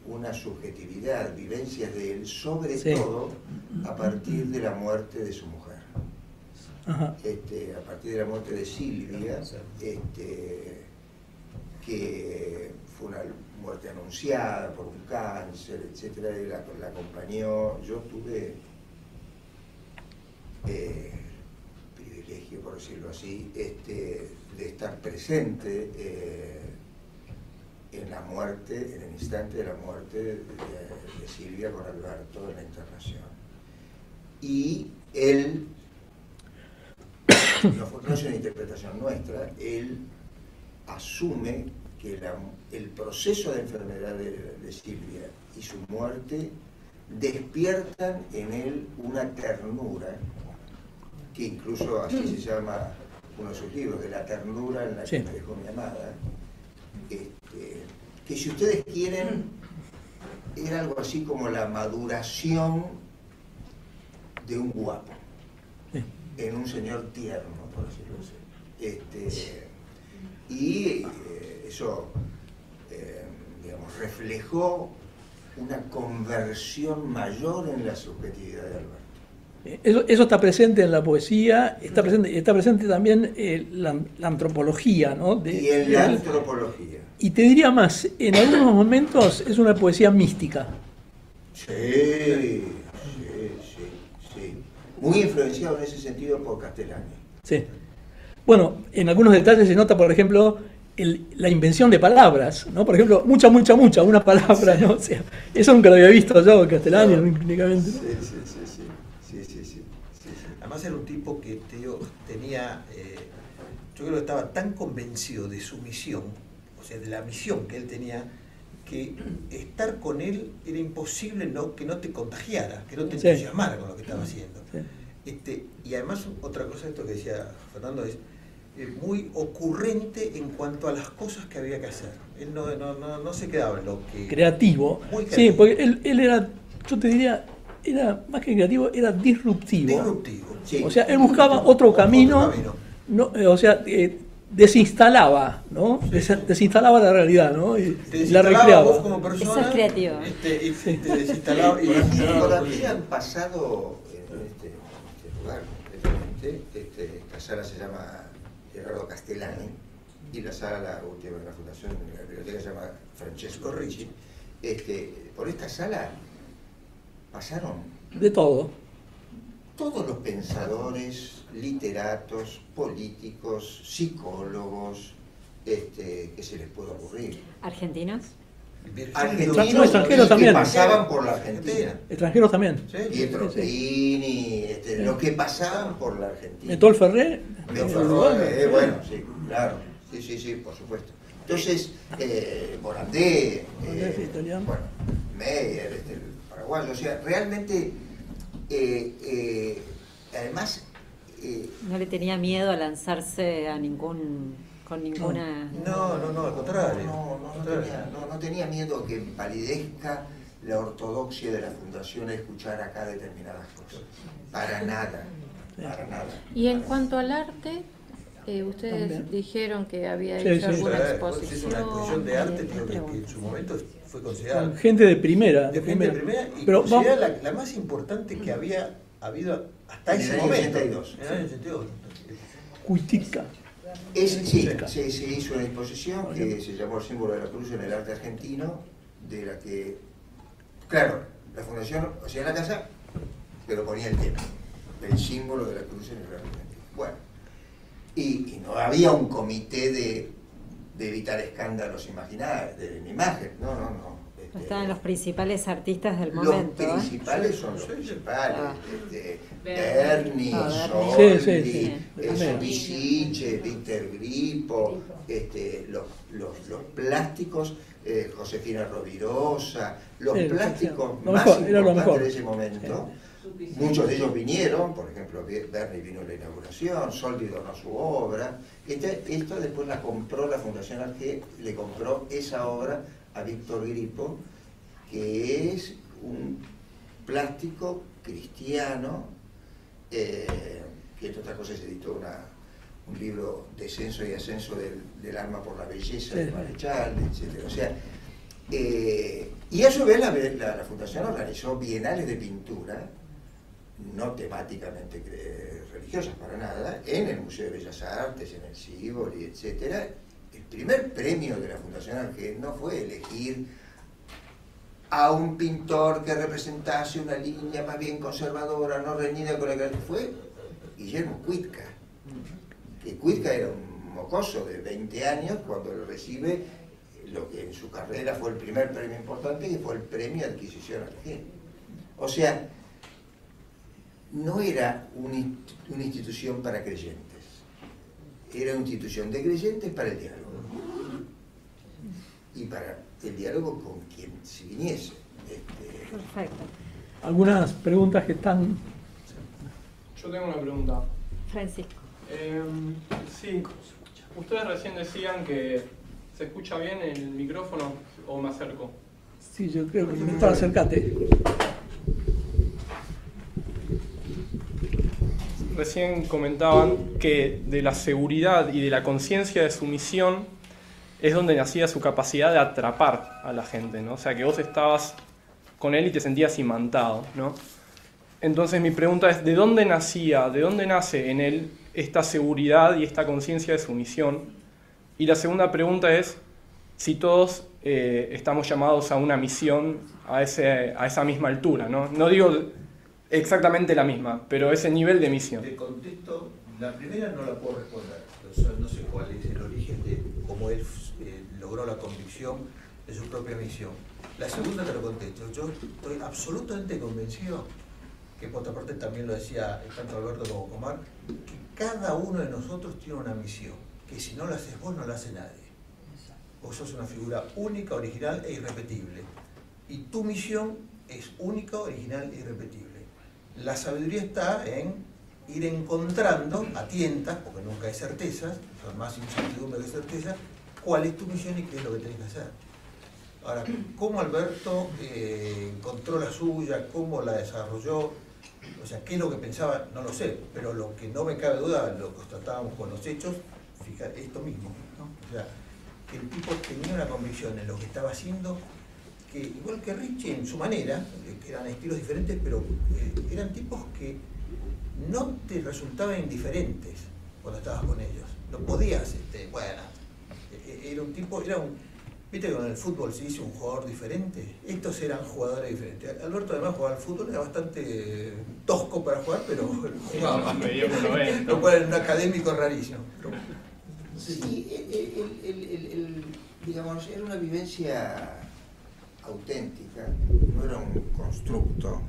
F: una subjetividad, vivencias de él, sobre
B: Sí.
F: todo a partir de la muerte de su mujer.
B: Ajá.
F: A partir de la muerte de Silvia, que fue una muerte anunciada por un cáncer, etcétera, y la acompañó. Yo tuve privilegio, por decirlo así, de estar presente en la muerte, en el instante de la muerte de Silvia con Alberto en la internación. Y él, no es una interpretación nuestra, él asume que el proceso de enfermedad de Silvia y su muerte despiertan en él una ternura, que incluso así se llama uno de sus libros, de la ternura en la que me dejó mi amada, que si ustedes quieren, era algo así como la maduración de un guapo, en un señor tierno, por decirlo así. Y eso, digamos, reflejó una conversión mayor en la subjetividad de Alberto.
B: Eso está presente en la poesía, está presente también la antropología, ¿no?
F: Y en la antropología.
B: Y te diría más, en algunos momentos es una poesía mística.
F: Sí. Muy influenciado en ese sentido por Castellani.
B: Sí. Bueno, en algunos detalles se nota, por ejemplo, la invención de palabras, ¿no? Por ejemplo, mucha, una palabra, ¿no? O sea, eso nunca lo había visto yo en Castellani, únicamente.
F: Sí.
I: Además era un tipo que tenía, yo creo que estaba tan convencido de su misión, o sea, de la misión que él tenía, que estar con él era imposible que no te contagiara, que no te entusiasmara con lo que estaba haciendo. Sí. Y además otra cosa, esto que decía Fernando, es muy ocurrente en cuanto a las cosas que había que hacer. Él no se quedaba en lo que...
B: Creativo.
I: Muy creativo.
B: Sí, porque él era, yo te diría, era más que creativo, era disruptivo.
F: Sí.
B: O sea, él buscaba otro camino. No, o sea, desinstalaba, ¿no? Desinstalaba la realidad, ¿no? Y la recreaba.
I: Vos como persona,
H: eso es creativo.
I: Te desinstalaba.
F: Por aquí han pasado en este lugar, esta sala se llama Gerardo Castellani, y la sala, la última de la fundación, la biblioteca se llama Francesco Ricci. Por esta sala pasaron
B: de todo.
F: Todos los pensadores, literatos, políticos, psicólogos, que se les puede ocurrir.
H: ¿Argentinos?
F: Argentinos, extranjeros también. Que pasaban por la Argentina.
B: Extranjeros también.
F: Pietro Fini, los que pasaban por la Argentina.
B: Metol Ferré.
F: Bueno, sí, claro. Sí, por supuesto. Entonces, Morandé, bueno, Meyer, el paraguayo, o sea, realmente, además...
H: no le tenía miedo a lanzarse a con ninguna...
F: No, al contrario. No tenía miedo a que empalidezca la ortodoxia de la fundación a escuchar acá determinadas cosas. Para nada.
J: Y en cuanto al arte, ustedes también dijeron que había hecho alguna exposición.
I: Es una exposición de arte que en su momento fue considerada.
B: Gente de primera.
I: De gente de primera y
B: pero
I: considerada la más importante que había habido hasta ese momento. En el año 82.
B: Cuitica.
F: Se hizo una exposición que se llamó El símbolo de la cruz en el arte argentino, de la que, claro, la fundación hacía la casa, pero ponía el tema, el símbolo de la cruz en el arte argentino. Bueno, y no había un comité de evitar escándalos imaginarios, de la imagen, no.
H: Estaban los principales artistas del momento.
F: Los principales son los principales. Berni, Soldi, Bisiche, Víctor Gripo, los plásticos, Josefina Rovirosa, los plásticos más importantes de ese momento. Muchos de ellos vinieron, por ejemplo, Berni vino a la inauguración, Soldi donó su obra. Esto después la compró la Fundación Arge, le compró esa obra a Víctor Gripo, que es un plástico cristiano, que entre otras cosas editó un libro, Descenso y Ascenso del alma por la belleza, de Marechal, etc. O sea,
G: Y a su vez la Fundación organizó bienales de pintura, no temáticamente religiosas para nada, en el Museo de Bellas Artes, en el Sívoli, etc. El primer premio de la Fundación Argé no fue elegir a un pintor que representase una línea más bien conservadora, no reñida con la que fue Guillermo Cuitca. Que Cuitca era un mocoso de 20 años cuando lo recibe lo que en su carrera fue el primer premio importante, que fue el premio Adquisición Argé. O sea, no era una institución para creyentes, era una institución de creyentes para el diálogo. Y para el diálogo con quien se viniese.
L: Perfecto.
B: Algunas preguntas que están...
N: Yo tengo una pregunta.
L: Francisco.
N: Sí, ustedes recién decían que se escucha bien el micrófono, o me acerco.
B: Sí, yo creo que mejor acércate.
N: Recién comentaban que de la seguridad y de la conciencia de su misión es donde nacía su capacidad de atrapar a la gente, ¿no? O sea, que vos estabas con él y te sentías imantado, ¿no? Entonces mi pregunta es, ¿de dónde nace en él esta seguridad y esta conciencia de su misión? Y la segunda pregunta es, si todos estamos llamados a una misión a esa misma altura, ¿no? No digo exactamente la misma, pero ese nivel de misión.
I: Te contesto, la primera no la puedo responder, o sea, no sé cuál es el origen de cómo él logró la convicción de su propia misión. La segunda te lo contesto, yo estoy absolutamente convencido, que por otra parte también lo decía tanto Alberto como Comar, que cada uno de nosotros tiene una misión, que si no la haces vos, no la hace nadie. Vos sos una figura única, original e irrepetible. Y tu misión es única, original e irrepetible. La sabiduría está en ir encontrando a tientas, porque nunca hay certezas, son más incertidumbre que certeza, cuál es tu misión y qué es lo que tenés que hacer. Ahora, cómo Alberto encontró la suya, cómo la desarrolló, o sea, qué es lo que pensaba, no lo sé, pero lo que no me cabe duda, lo constatábamos con los hechos, fíjate, esto mismo, ¿no? O sea, que el tipo tenía una convicción en lo que estaba haciendo, que igual que Richie en su manera, que eran estilos diferentes, pero eran tipos que no te resultaban indiferentes cuando estabas con ellos. No podías, bueno, era un tipo, viste que con el fútbol se dice un jugador diferente, estos eran jugadores diferentes. Alberto además jugaba al fútbol, era bastante tosco para jugar, pero jugaba. Lo cual era un académico rarísimo.
G: Sí, digamos, era una vivencia auténtica, no era un constructo.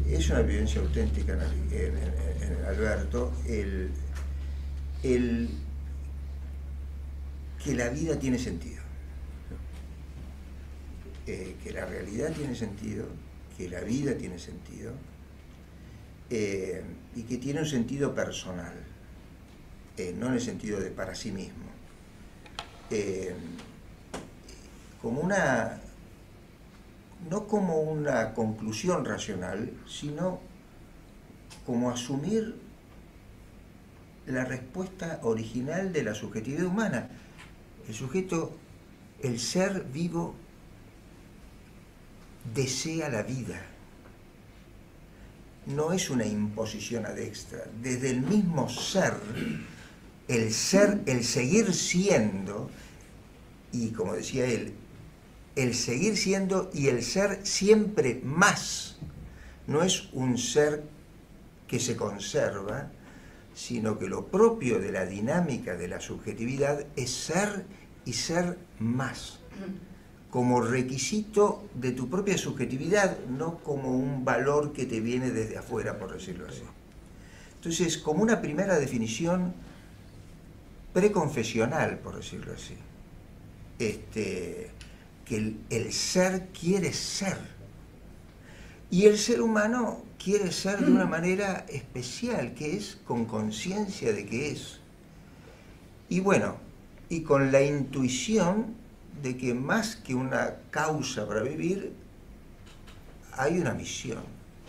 G: Es una vivencia auténtica en Alberto, que la vida tiene sentido, que la realidad tiene sentido, que la vida tiene sentido, y que tiene un sentido personal, no en el sentido de para sí mismo, no como una conclusión racional, sino como asumir la respuesta original de la subjetividad humana. El sujeto, el ser vivo, desea la vida. No es una imposición ad extra. Desde el mismo ser, el seguir siendo, y como decía él, el seguir siendo y el ser siempre más, no es un ser que se conserva, sino que lo propio de la dinámica de la subjetividad es ser y ser más, como requisito de tu propia subjetividad, no como un valor que te viene desde afuera, por decirlo así. Entonces, como una primera definición preconfesional, por decirlo así, que el ser quiere ser, y el ser humano quiere ser de una manera especial, que es con conciencia de que es. Y bueno, y con la intuición de que más que una causa para vivir, hay una misión,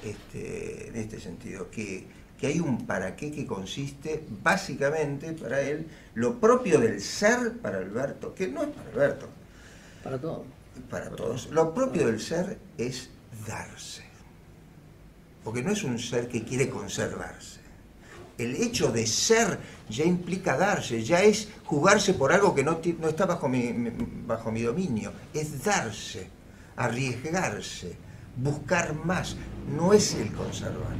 G: en este sentido, que hay un para qué que consiste básicamente para él, lo propio del ser para Alberto, que no es para Alberto.
B: Para todos.
F: para todos. Lo propio del ser es darse. Porque no es un ser que quiere conservarse. El hecho de ser ya implica darse, ya es jugarse por algo que no está bajo mi dominio. Es darse, arriesgarse, buscar más. No es el conservar.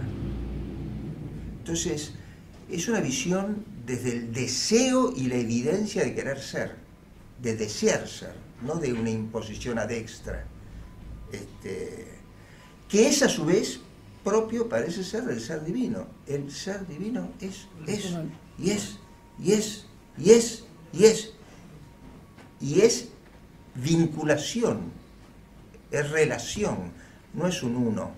F: Entonces, es una visión desde el deseo y la evidencia de querer ser, de desear ser, no de una imposición ad extra. Que es a su vez propio, parece ser, del ser divino. El ser divino es, y es, y es, y es, y es. Y es vinculación, es relación, no es un uno.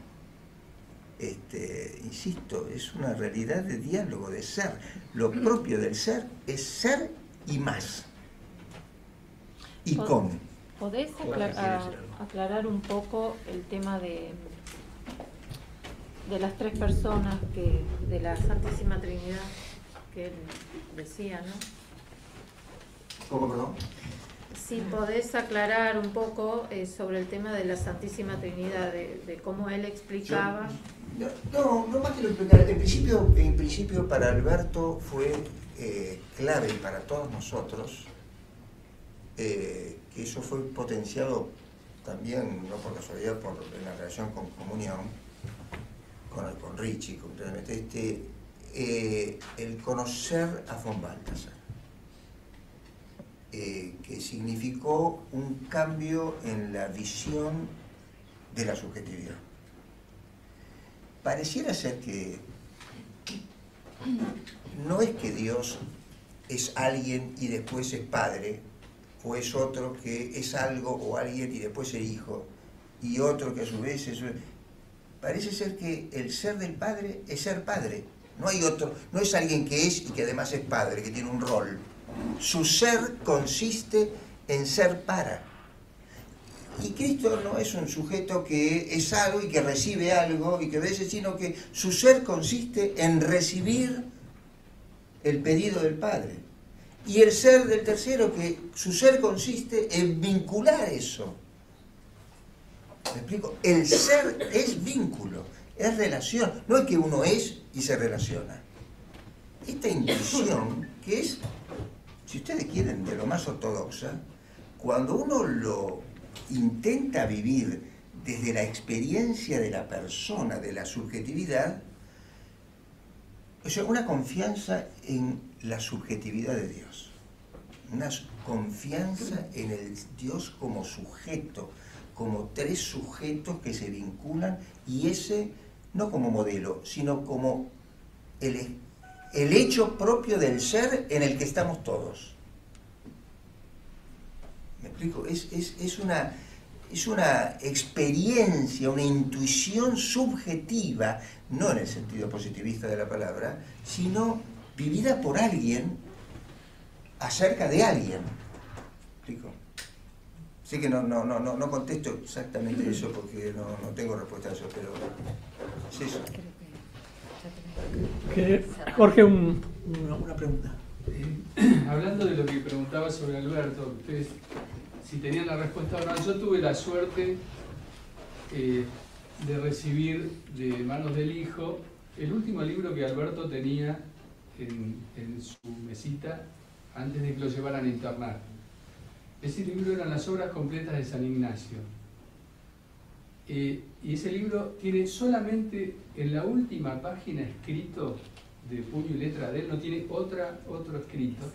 F: Insisto, es una realidad de diálogo, de ser. Lo propio del ser es ser y más. Y con.
J: ¿Podés aclarar un poco el tema de las tres personas de la Santísima Trinidad que él decía, ¿no?
F: ¿Cómo, perdón?
J: Si podés aclarar un poco sobre el tema de la Santísima Trinidad, de cómo él explicaba.
F: No más que lo explicar. En principio para Alberto fue clave para todos nosotros, que eso fue potenciado también, no por casualidad, en la relación con Comunión, con Richie, completamente, el conocer a von Balthasar, que significó un cambio en la visión de la subjetividad. Pareciera ser que no es que Dios es alguien y después es padre, o es otro que es algo o alguien y después es hijo, y otro que a su vez es... Parece ser que el ser del padre es ser padre. No hay otro, no es alguien que es y que además es padre, que tiene un rol. Su ser consiste en ser para. Y Cristo no es un sujeto que es algo y que recibe algo y que obedece, sino que su ser consiste en recibir el pedido del Padre. Y el ser del tercero, que su ser consiste en vincular eso. ¿Me explico? El ser es vínculo, es relación. No es que uno es y se relaciona. Esta intuición, que es, si ustedes quieren, de lo más ortodoxa, cuando uno lo intenta vivir desde la experiencia de la persona, de la subjetividad, o sea, una confianza en la subjetividad de Dios, una confianza en el Dios como sujeto, como tres sujetos que se vinculan, y ese no como modelo, sino como el hecho propio del ser en el que estamos todos. ¿Me explico? Es una experiencia, una intuición subjetiva, no en el sentido positivista de la palabra, sino vivida por alguien acerca de alguien. ¿Me explico? Sé que no contesto exactamente eso porque no tengo respuesta a eso, pero es eso.
B: Jorge, una pregunta.
O: Hablando de lo que preguntaba sobre Alberto, ustedes si tenían la respuesta o no, yo tuve la suerte de recibir de manos del hijo el último libro que Alberto tenía en su mesita antes de que lo llevaran a internar. Ese libro eran las obras completas de San Ignacio. Y ese libro tiene solamente en la última página escrito de puño y letra de él, no tiene otro escrito,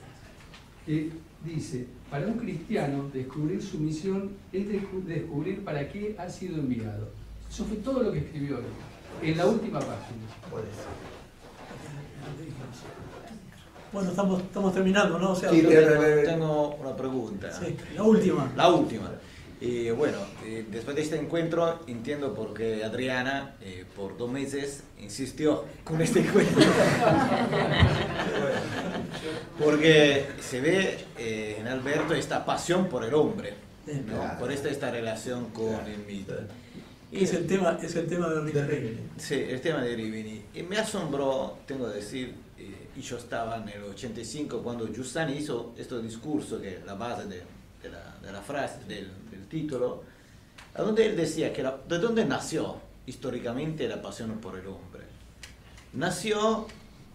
O: que dice: para un cristiano descubrir su misión es descubrir para qué ha sido enviado. Eso fue todo lo que escribió él, en la última página.
B: Bueno, estamos terminando, ¿no? O sea,
M: sí, tengo una pregunta.
B: Sí, la última.
M: La última. Bueno, después de este encuentro entiendo por qué Adriana por 2 meses insistió con este encuentro. Porque se ve en Alberto esta pasión por el hombre, ¿no? Claro. Por esta relación con el mito.
B: Es el tema de Rimini.
M: Sí, el tema de Rimini. Y me asombró, tengo que decir, y yo estaba en el 85 cuando Giussani hizo este discurso que es la base la frase, del título, a donde él decía que de dónde nació históricamente la pasión por el hombre. Nació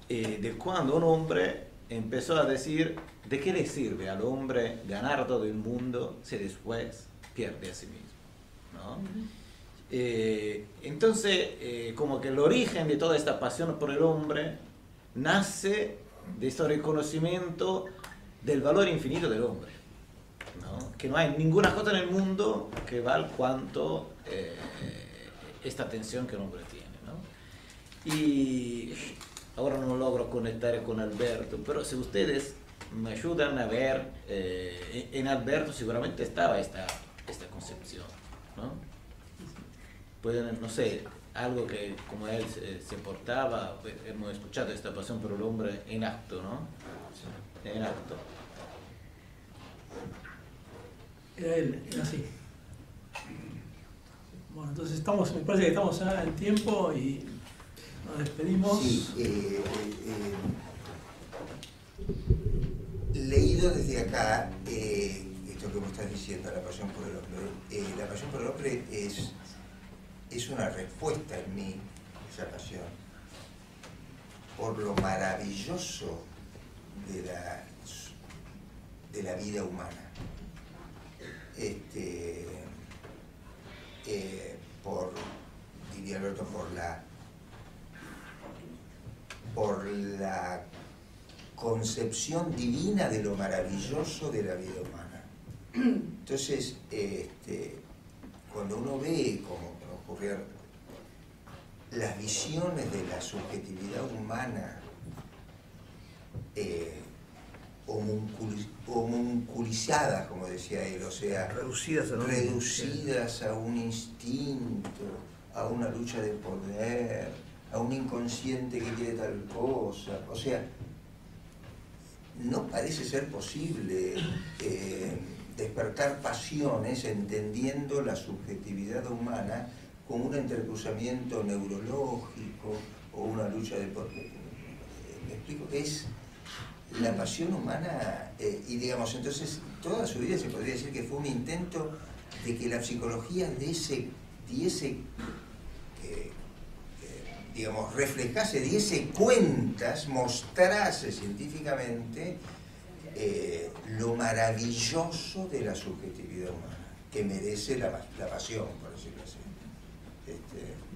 M: de cuando un hombre empezó a decir de qué le sirve al hombre ganar todo el mundo si después pierde a sí mismo, ¿no? Entonces, como que el origen de toda esta pasión por el hombre nace de este reconocimiento del valor infinito del hombre, ¿no? Que no hay ninguna cosa en el mundo que valga cuanto esta atención que el hombre tiene, ¿no? Y ahora no logro conectar con Alberto, pero si ustedes me ayudan a ver, en Alberto seguramente estaba esta concepción, ¿no? Pueden, no sé, algo que como él se portaba, hemos escuchado esta pasión por el hombre en acto, ¿no? En acto.
B: Era él, era así. Bueno, entonces me parece que estamos ya en tiempo y nos despedimos.
G: Sí, leído desde acá, esto que vos estás diciendo, la pasión por el hombre. La pasión por el hombre es una respuesta en mí, esa pasión, por lo maravilloso de la vida humana. Diría Alberto, por la concepción divina de lo maravilloso de la vida humana. Entonces, cuando uno ve, como ocurrió, las visiones de la subjetividad humana homunculizadas, como decía él, o sea, reducidas a un instinto, a una lucha de poder, a un inconsciente que quiere tal cosa, o sea, no parece ser posible despertar pasiones entendiendo la subjetividad humana como un entrecruzamiento neurológico o una lucha de poder. ¿Me explico? Es la pasión humana, y digamos, entonces, toda su vida se podría decir que fue un intento de que la psicología digamos, reflejase, diese cuentas, mostrase científicamente lo maravilloso de la subjetividad humana, que merece la pasión, por decirlo así.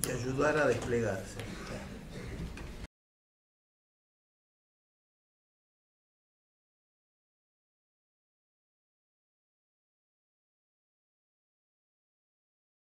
I: Y ayudar a desplegarse.